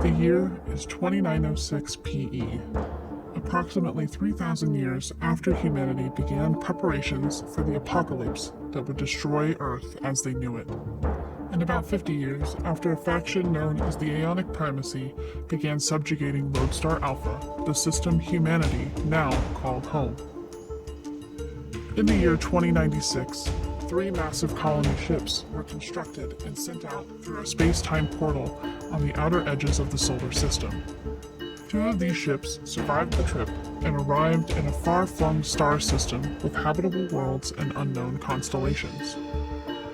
The year is 2906 PE, approximately 3,000 years after humanity began preparations for the apocalypse that would destroy Earth as they knew it, and about 50 years after a faction known as the Aeonic Primacy began subjugating Lodestar Alpha, the system humanity now called home. In the year 2096, 3 massive colony ships were constructed and sent out through a space-time portal on the outer edges of the solar system. 2 of these ships survived the trip and arrived in a far-flung star system with habitable worlds and unknown constellations.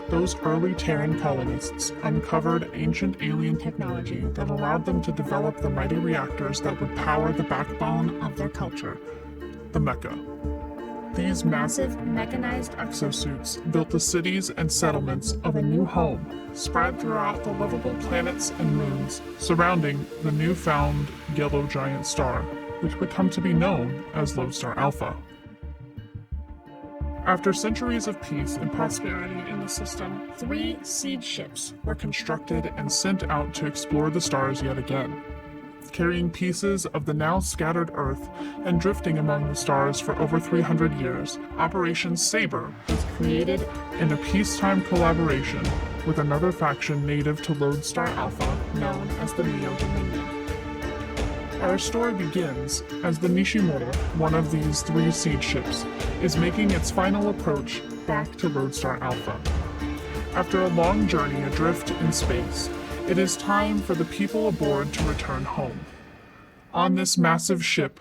Those early Terran colonists uncovered ancient alien technology that allowed them to develop the mighty reactors that would power the backbone of their culture, the Mecha. These massive mechanized exosuits built the cities and settlements of a new home spread throughout the livable planets and moons surrounding the newfound yellow giant star, which would come to be known as Lodestar Alpha. After centuries of peace and prosperity in the system, 3 siege ships were constructed and sent out to explore the stars yet again. Carrying pieces of the now scattered Earth and drifting among the stars for over 300 years, Operation SABER was created in a peacetime collaboration with another faction native to Lodestar Alpha known as the Neo-Dominion. Our story begins as the Nishimura, one of these 3 siege ships, is making its final approach back to Lodestar Alpha. After a long journey adrift in space, it is time for the people aboard to return home. On this massive ship,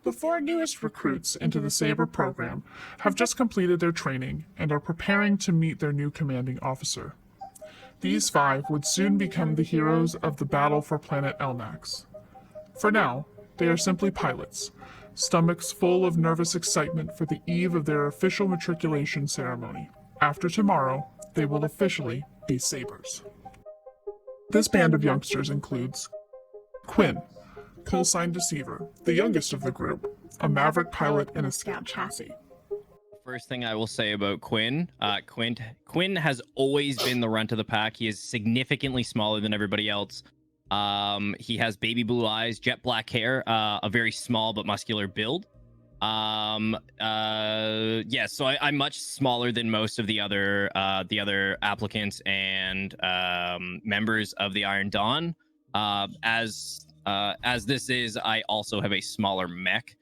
the 4 newest recruits into the SABER program have just completed their training and are preparing to meet their new commanding officer. These 5 would soon become the heroes of the battle for planet Elnax. For now, they are simply pilots, stomachs full of nervous excitement for the eve of their official matriculation ceremony. After tomorrow, they will officially be Sabers. This band of youngsters includes Quinn, callsign Deceiver, the youngest of the group, a maverick pilot in a scout chassis. First thing I will say about Quinn, Quinn has always been the runt of the pack. He is significantly smaller than everybody else. He has baby blue eyes, jet black hair, a very small but muscular build. So I'm much smaller than most of the other applicants and members of the Iron Dawn. As this is, I also have a smaller mech.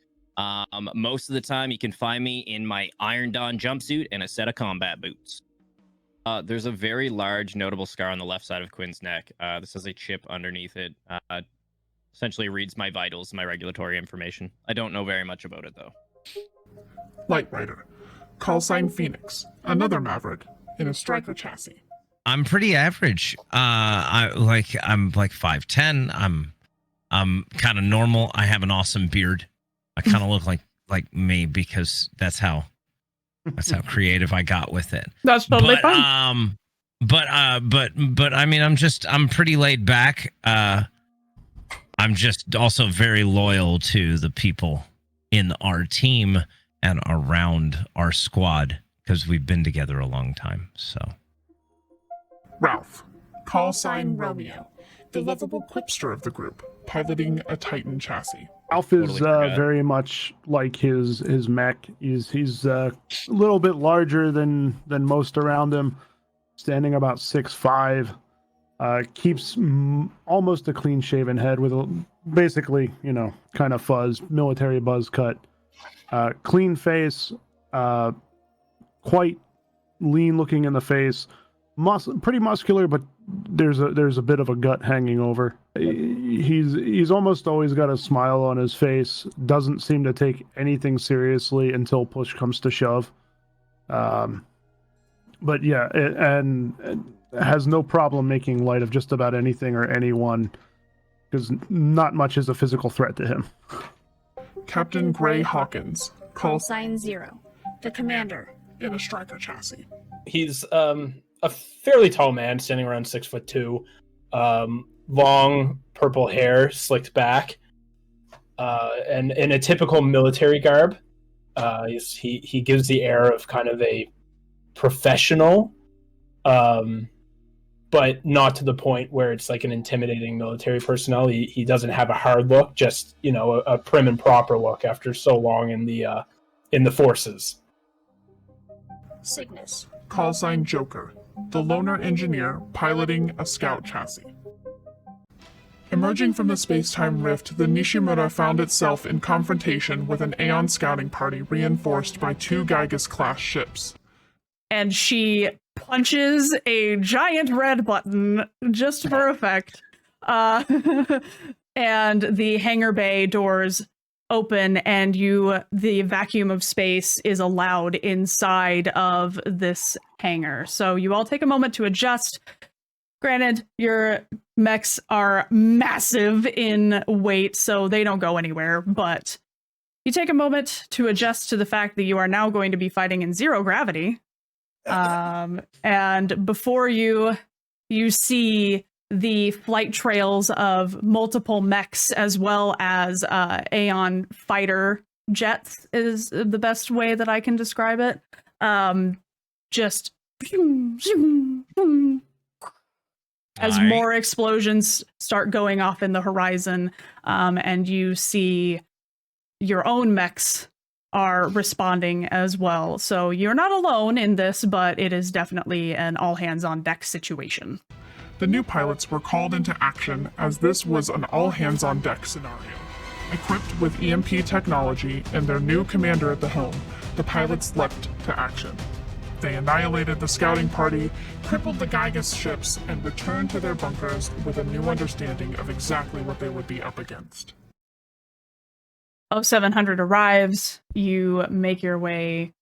Most of the time, you can find me in my Iron Dawn jumpsuit and a set of combat boots. There's a very large, notable scar on the left side of Quinn's neck. This has a chip underneath it. Essentially reads my vitals, my regulatory information. I don't know very much about it, though. Light Rider, callsign Phoenix, another maverick in a striker chassis. I'm pretty average. I'm like 5'10". I'm kind of normal. I have an awesome beard. I kind of look like me because that's how creative I got with it. That's totally fine. But I mean, I'm pretty laid back. I'm just also very loyal to the people in our team and around our squad because we've been together a long time. So, Ralph, callsign Romeo, the lovable quipster of the group, piloting a Titan chassis. Ralph is very much like his mech. He's a little bit larger than most around him, standing about 6'5". Keeps almost a clean-shaven head with basically, kind of fuzz, military buzz cut. Clean face, quite lean-looking in the face. Pretty muscular, but there's a bit of a gut hanging over. He's almost always got a smile on his face. Doesn't seem to take anything seriously until push comes to shove. But yeah, and has no problem making light of just about anything or anyone, because not much is a physical threat to him. Captain Gray Hawkins, callsign Zero, the commander in a striker chassis. He's a fairly tall man, standing around 6'2", long purple hair slicked back, and in a typical military garb. He gives the air of kind of a professional, but not to the point where it's like an intimidating military personnel. He doesn't have a hard look, just, you know, a prim and proper look after so long in the forces. Cygnus. Call sign Joker, the loner engineer piloting a scout chassis. Emerging from the space-time rift, the Nishimura found itself in confrontation with an Aeon scouting party reinforced by 2 Gygas-class ships. And she punches a giant red button just for effect. And the hangar bay doors open, and the vacuum of space is allowed inside of this hangar. So you all take a moment to adjust. Granted, your mechs are massive in weight, so they don't go anywhere, but you take a moment to adjust to the fact that you are now going to be fighting in 0 gravity. And before you see the flight trails of multiple mechs, as well as Aeon fighter jets is the best way that I can describe it. Just as more explosions start going off in the horizon, and you see your own mechs are responding as well. So you're not alone in this, but it is definitely an all-hands-on-deck situation. The new pilots were called into action as this was an all-hands-on-deck scenario. Equipped with EMP technology and their new commander at the helm, the pilots leapt to action. They annihilated the scouting party, crippled the Gygas ships, and returned to their bunkers with a new understanding of exactly what they would be up against. 0700 arrives. You make your way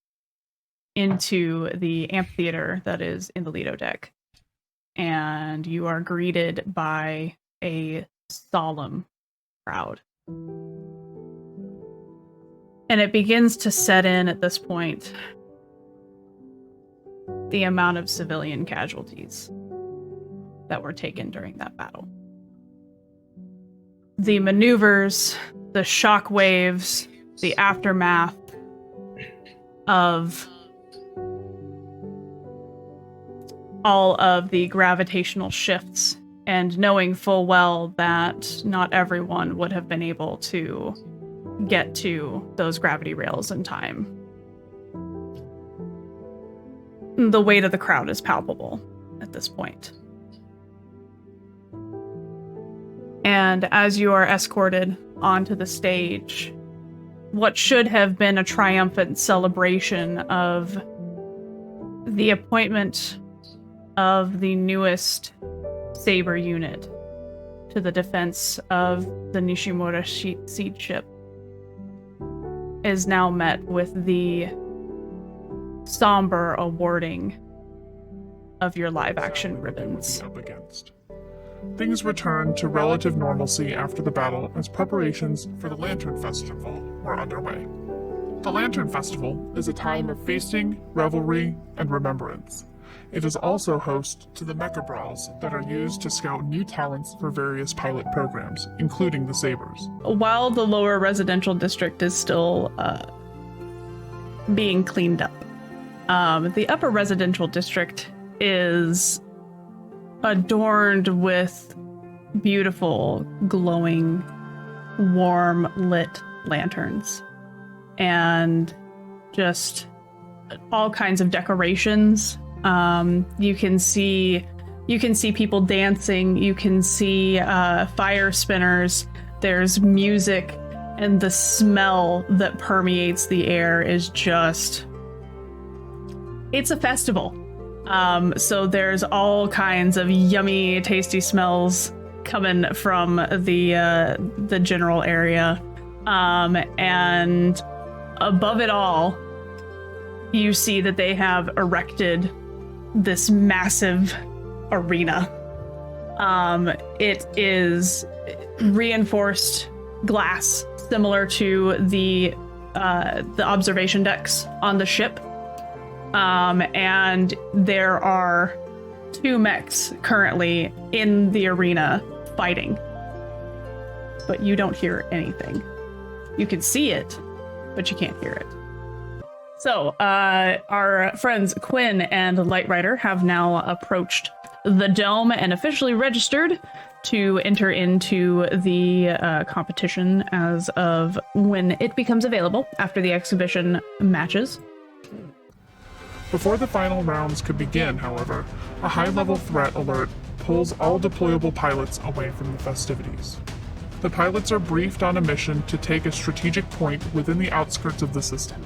into the amphitheater that is in the Lido deck, and you are greeted by a solemn crowd. And it begins to set in at this point the amount of civilian casualties that were taken during that battle. The maneuvers, the shock waves, the aftermath of all of the gravitational shifts, and knowing full well that not everyone would have been able to get to those gravity rails in time. The weight of the crowd is palpable at this point. And as you are escorted onto the stage, what should have been a triumphant celebration of the appointment of the newest SABER unit to the defense of the Nishimura seed ship is now met with the somber awarding of your live action ribbons. Up against. Things returned to relative normalcy after the battle as preparations for the Lantern Festival were underway. The Lantern Festival is a time of feasting, revelry, and remembrance. It is also host to the Mecha Brawls that are used to scout new talents for various pilot programs, including the Sabers. While the lower residential district is still being cleaned up, the upper residential district is adorned with beautiful, glowing, warm lit lanterns and just all kinds of decorations. You can see people dancing, you can see fire spinners, there's music, and the smell that permeates the air is just, it's a festival. So there's all kinds of yummy, tasty smells coming from the general area. And above it all, you see that they have erected this massive arena. It is reinforced glass, similar to the observation decks on the ship. And there are 2 mechs currently in the arena fighting, but you don't hear anything. You can see it, but you can't hear it. So, our friends Quinn and Light Rider have now approached the dome and officially registered to enter into the competition as of when it becomes available after the exhibition matches. Before the final rounds could begin, however, a high-level threat alert pulls all deployable pilots away from the festivities. The pilots are briefed on a mission to take a strategic point within the outskirts of the system,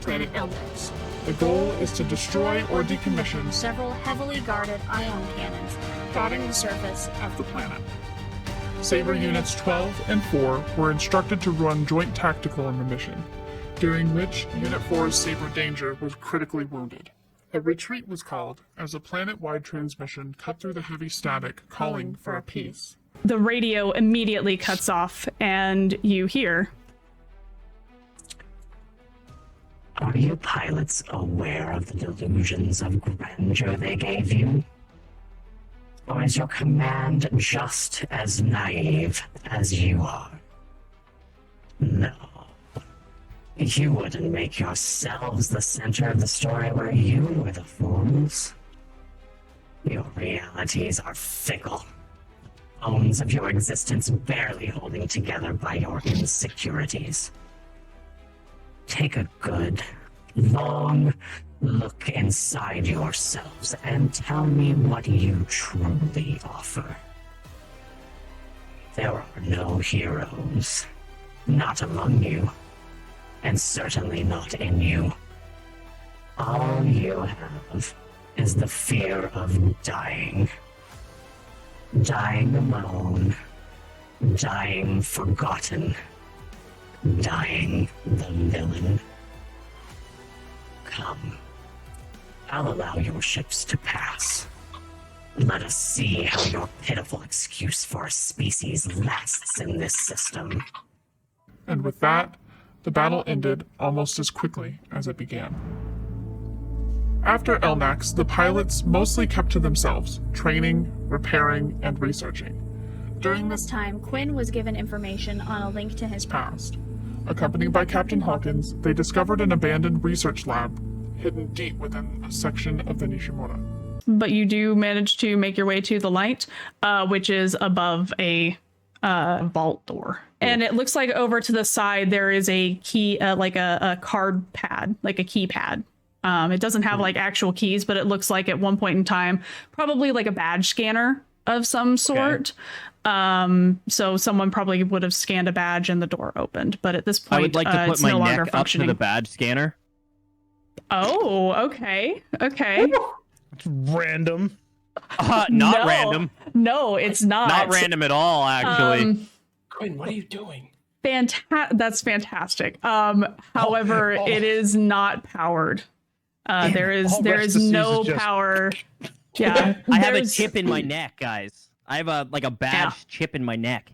planet Eldex. The goal is to destroy or decommission Several heavily guarded ion cannons dotting the surface of the planet. SABER Units 12 and 4 were instructed to run joint tactical in the mission, during which Unit 4's SABER Danger was critically wounded. A retreat was called as a planet-wide transmission cut through the heavy static, calling for a peace. The radio immediately cuts off, and you hear, "Are you pilots aware of the delusions of grandeur they gave you? Or is your command just as naive as you are? No. You wouldn't make yourselves the center of the story where you were the fools. Your realities are fickle. Bones of your existence barely holding together by your insecurities. Take a good, long look inside yourselves and tell me what you truly offer. There are no heroes, not among you, and certainly not in you. All you have is the fear of dying. Dying alone, dying forgotten, dying the villain. Come, I'll allow your ships to pass. Let us see how your pitiful excuse for a species lasts in this system." And with that, the battle ended almost as quickly as it began. After Elnax, the pilots mostly kept to themselves, training, repairing, and researching. During this time, Quinn was given information on a link to his Past. Accompanied by Captain Hawkins, they discovered an abandoned research lab hidden deep within a section of the Nishimura. but you do manage to make your way to the light, which is above a vault door. And it looks like over to the side there is a key, like a card pad, like a keypad. It doesn't have like actual keys, but it looks like at one point in time, probably like a badge scanner of some sort. Okay. So someone probably would have scanned a badge and the door opened. But at this point, I would like to put it's my no longer neck up to functioning. the badge scanner. Oh, okay. Okay. It's random. Not No. random. No, it's not. Not random at all, actually. Quinn, what are you doing? That's fantastic. However, it is not powered. There is no power. Yeah, I have a chip in my neck, guys. I have a badge chip in my neck.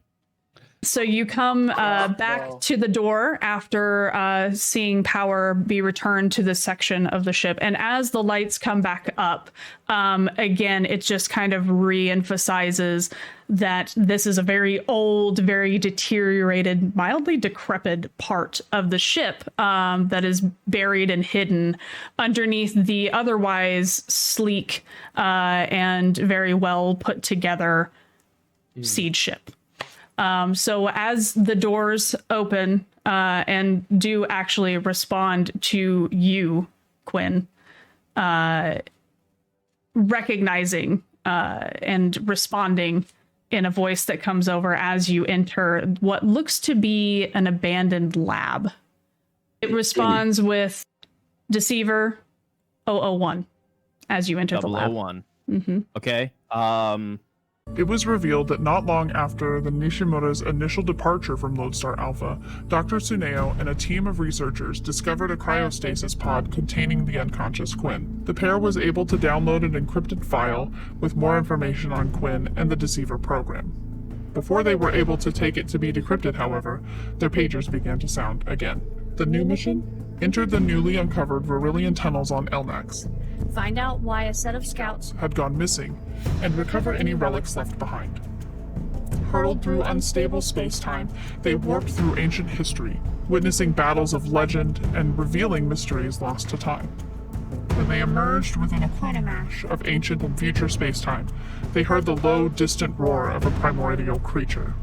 So you come back to the door after seeing power be returned to this section of the ship. And as the lights come back up, again, it just kind of re-emphasizes that this is a very old, very deteriorated, mildly decrepit part of the ship that is buried and hidden underneath the otherwise sleek and very well put together siege ship. So as the doors open and do actually respond to you, Quinn, recognizing and responding in a voice that comes over as you enter what looks to be an abandoned lab. It responds with Deceiver 001 as you enter the lab. 001. Mm-hmm. Okay. It was revealed that not long after the Nishimura's initial departure from Lodestar Alpha, Dr. Tsuneo and a team of researchers discovered a cryostasis pod containing the unconscious Quinn. The pair was able to download an encrypted file with more information on Quinn and the Deceiver program. Before they were able to take it to be decrypted, however, their pagers began to sound again. The new mission entered the newly uncovered Verilian tunnels on Elnax, Find out why a set of scouts had gone missing, and recover any relics left behind. hurtled through unstable space-time, they warped through ancient history, witnessing battles of legend and revealing mysteries lost to time. When they emerged within a chronomesh of ancient and future space-time, they heard the low, distant roar of a primordial creature.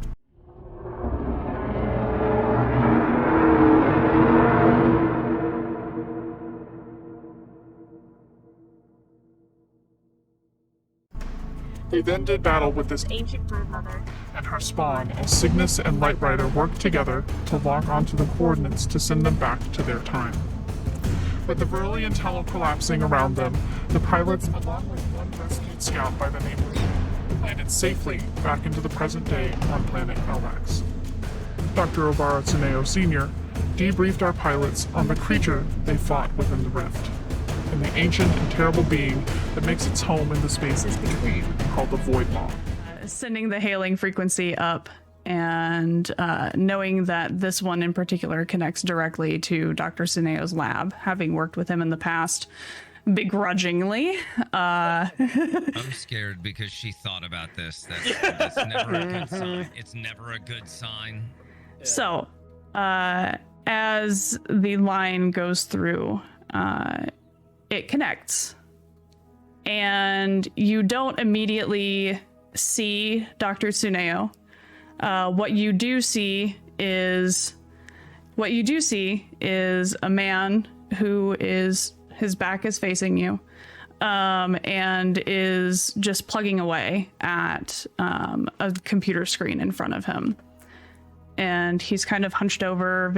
They then did battle with this ancient broodmother and her spawn as Cygnus and Lightrider worked together to lock onto the coordinates to send them back to their time. With the Verilian tunnel collapsing around them, the pilots, along with one rescued scout by the name of Mecha, landed safely back into the present day on planet Elrax. Dr. Obara Tsuneo Sr. debriefed our pilots on the creature they fought within the rift, and the ancient and terrible being that makes its home in the spaces between, called the Void Maw. Sending the hailing frequency up and knowing that this one in particular connects directly to Dr. Tsuneo's lab, having worked with him in the past, begrudgingly. I'm scared because she thought about this. That's never a good sign. It's never a good sign. So, as the line goes through, it connects. And you don't immediately see Dr. Tsuneo. What you do see is a man who is, his back is facing you, and is just plugging away at a computer screen in front of him. And he's kind of hunched over,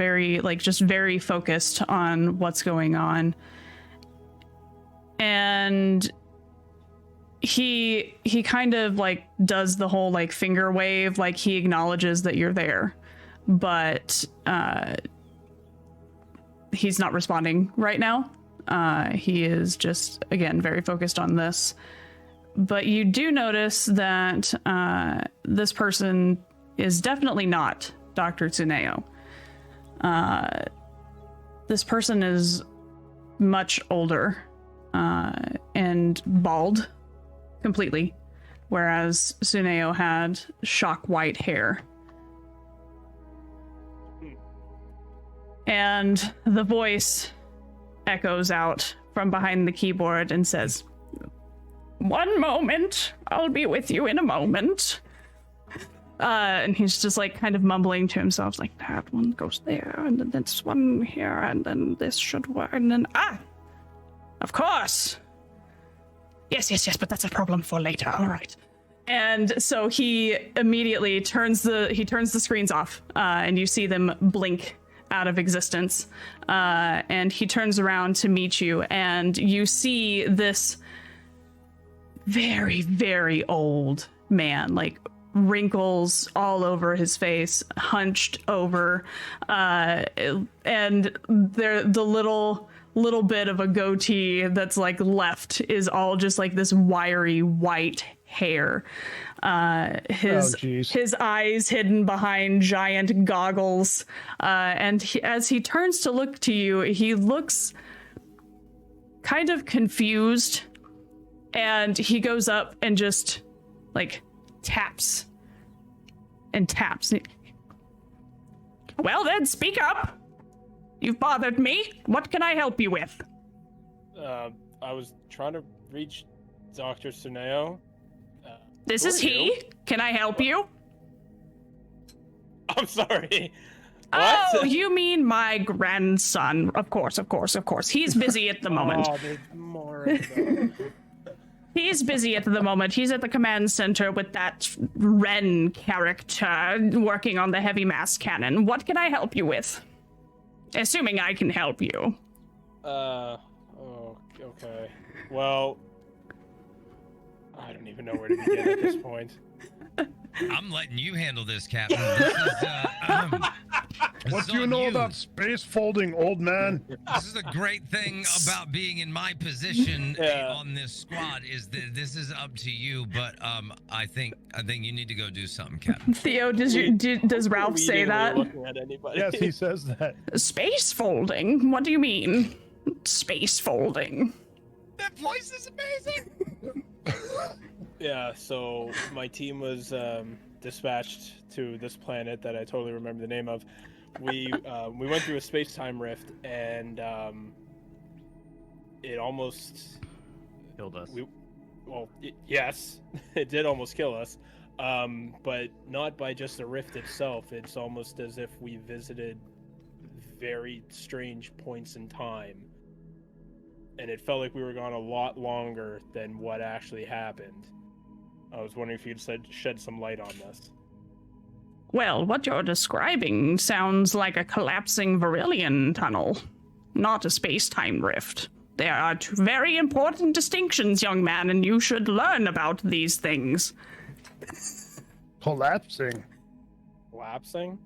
just very focused on what's going on. And he kind of does the whole finger wave, he acknowledges that you're there, but he's not responding right now. He is just, again, very focused on this. But you do notice that this person is definitely not Dr. Tsuneo. This person is much older and bald completely, whereas Tsuneo had shock white hair. And the voice echoes out from behind the keyboard and says, "One moment, I'll be with you in a moment." And he's just kind of mumbling to himself, that one goes there, and then this one here, and then this should work, and then, of course. Yes, but that's a problem for later. All right. And so he immediately turns the screens off, and you see them blink out of existence. And he turns around to meet you, and you see this very, very old man, wrinkles all over his face, hunched over, and the little bit of a goatee that's left is all just this wiry white hair. His eyes hidden behind giant goggles, and as he turns to look to you, he looks kind of confused, and he goes up and just taps and taps. Well then, speak up. You've bothered me. What can I help you with? I was trying to reach Dr. Tsuneo. This is he. Can I help you? I'm sorry. What? Oh, you mean my grandson. Of course. He's busy at the moment. Oh, there's more of them. He's busy at the moment. He's at the command center with that Ren character working on the heavy mass cannon. What can I help you with? Assuming I can help you. Oh, okay. Well, I don't even know where to begin at this point. I'm letting you handle this, Captain. This is, what do you know about space folding, old man? This is a great thing about being in my position on this squad is that this is up to you. But I think you need to go do something, Captain. Theo, does Ralph say that? Yes, he says that. Space folding? What do you mean? Space folding. That voice is amazing. Yeah, so my team was dispatched to this planet that I totally remember the name of. We went through a space-time rift, and it almost killed us. Yes, it did almost kill us, but not by just the rift itself. It's almost as if we visited very strange points in time, and it felt like we were gone a lot longer than what actually happened. I was wondering if you'd shed some light on this. Well, what you're describing sounds like a collapsing Verilian tunnel, not a space-time rift. There are two very important distinctions, young man, and you should learn about these things. Collapsing? Collapsing?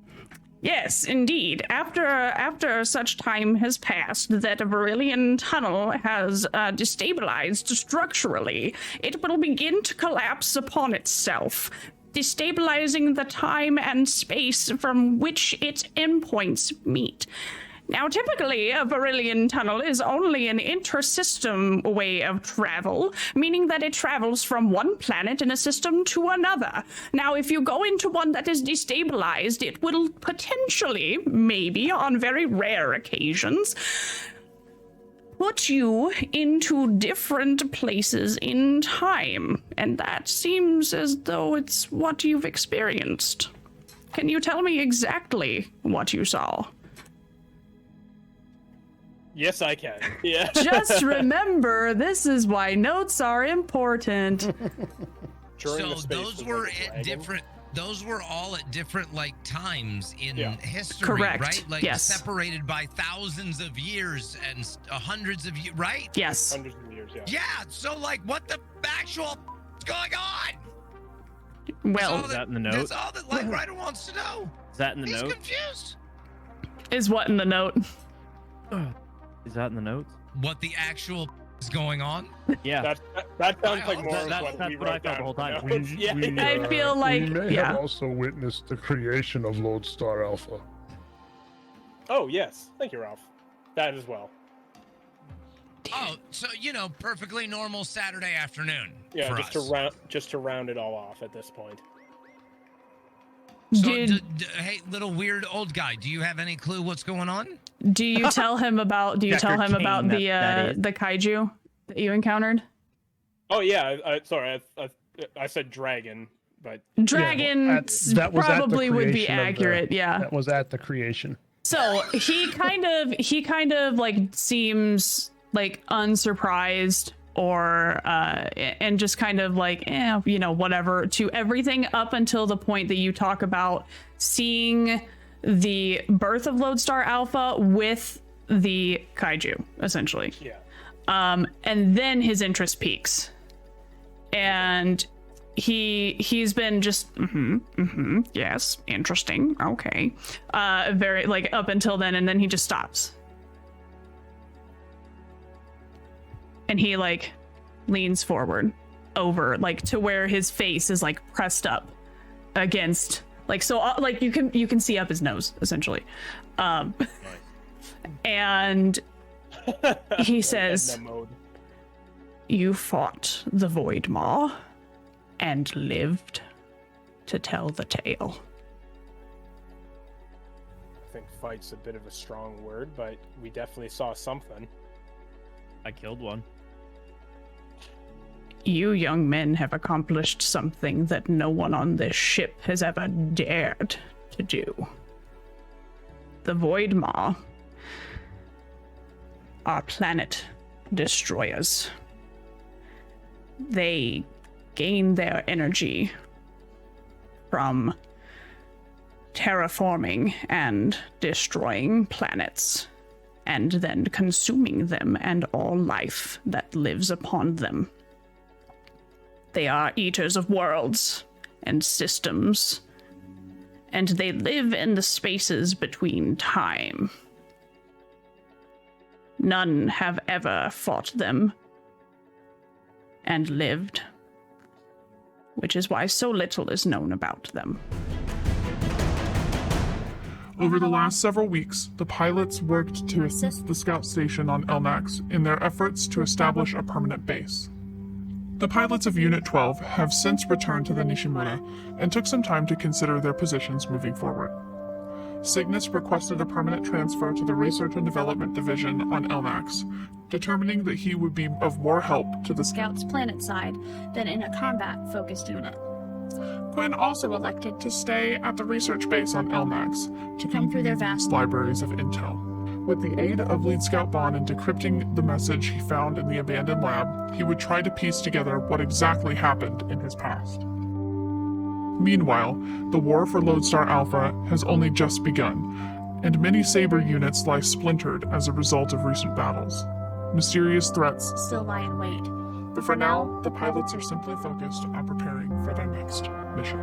Yes, indeed. After such time has passed that a Verilian tunnel has destabilized structurally, it will begin to collapse upon itself, destabilizing the time and space from which its endpoints meet. Now, typically, a Verilian tunnel is only an intersystem way of travel, meaning that it travels from one planet in a system to another. Now, if you go into one that is destabilized, it will potentially, maybe on very rare occasions, put you into different places in time. And that seems as though it's what you've experienced. Can you tell me exactly what you saw? Yes, I can. Yeah. Just remember, this is why notes are important. So those were at different. Those were all at different times in history, Correct. right? Yes. Separated by thousands of years and hundreds of years, right? Yes. Hundreds of years, yeah. Yeah. So what the actual is going on? Well, is that in the note? That's all that Ryder wants to know. Is that in the note? He's confused. Is what in the note? Is that in the notes? What the actual is going on? Yeah. That sounds like more that's what we what I wrote felt the down. whole time. I feel like, we may have also witnessed the creation of Lodestar Alpha. Oh, yes. Thank you, Ralph. That as well. Oh, so perfectly normal Saturday afternoon. Yeah, for us. just to round it all off at this point. So, hey, little weird old guy, do you have any clue what's going on? Do you tell him about? Do you tell him about the kaiju that you encountered? Oh yeah, sorry, I said dragon, but dragon that was probably would be accurate. Yeah, that was at the creation. So he kind of seems unsurprised or and just kind of whatever to everything up until the point that you talk about seeing the birth of Lodestar Alpha with the kaiju, essentially. Yeah. And then his interest peaks, and he's been just yes, interesting, okay, very up until then, and then he just stops. And he leans forward over to where his face is pressed up against you can see up his nose essentially. And he says, "You fought the Void Maw and lived to tell the tale." I think fight's a bit of a strong word, but we definitely saw something. I killed one. You young men have accomplished something that no one on this ship has ever dared to do. The Void Maw are planet destroyers. They gain their energy from terraforming and destroying planets, and then consuming them and all life that lives upon them. They are eaters of worlds and systems, and they live in the spaces between time. None have ever fought them and lived, which is why so little is known about them. Over the last several weeks, the pilots worked to assist the scout station on Elnax in their efforts to establish a permanent base. The pilots of Unit 12 have since returned to the Nishimura and took some time to consider their positions moving forward. Cygnus requested a permanent transfer to the Research and Development Division on Elmax, determining that he would be of more help to the Scouts planet side than in a combat-focused unit. Quinn also elected to stay at the research base on Elmax to come through their vast libraries of intel. With the aid of Lead Scout Bond in decrypting the message he found in the abandoned lab, he would try to piece together what exactly happened in his past. Meanwhile, the war for Lodestar Alpha has only just begun, and many SABER units lie splintered as a result of recent battles. Mysterious threats Still lie in wait. but for now, the pilots are simply focused on preparing for their next mission.